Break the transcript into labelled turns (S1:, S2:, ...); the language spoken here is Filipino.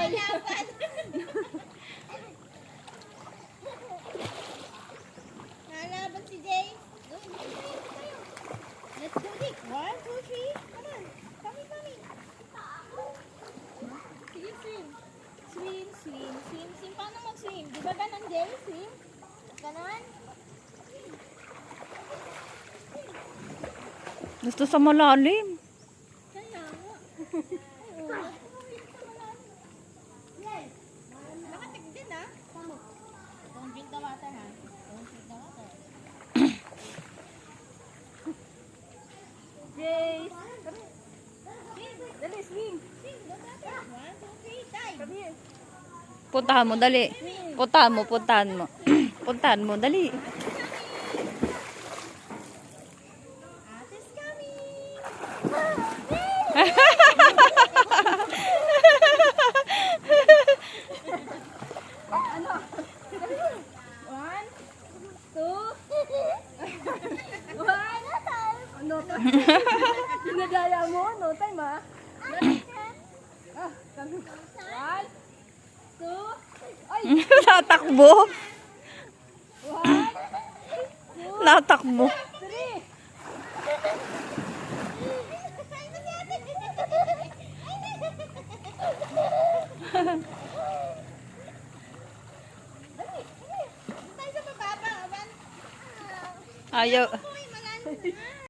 S1: Lalaban. Lalaban si Jay. Let's do this. 1, 2, 3. Come on. Come. Sige, swim. Swim. Paano mag-swim? Di ba ganun, Jay? Swim? Ganun?
S2: Gusto sa malalim.
S1: Kaya nga. Yes. Nakatig din, ha? Don't drink the water, ha? Don't drink the water.
S2: Jace.
S1: Dali, swing. Swing, the water. 1, 2, 3, dive. Come here.
S2: Puntahan mo, dali. Puntahan mo. Puntahan mo, dali.
S1: Ate is coming. Ano? 1, 2. 1. No time. Ginagaya mo? No time, ha? Kami. 1, 2. Ay!
S2: Natakbo.
S1: 1,
S2: Natakbo.
S1: 3.
S2: Ayaw.
S1: Uy, malalim na.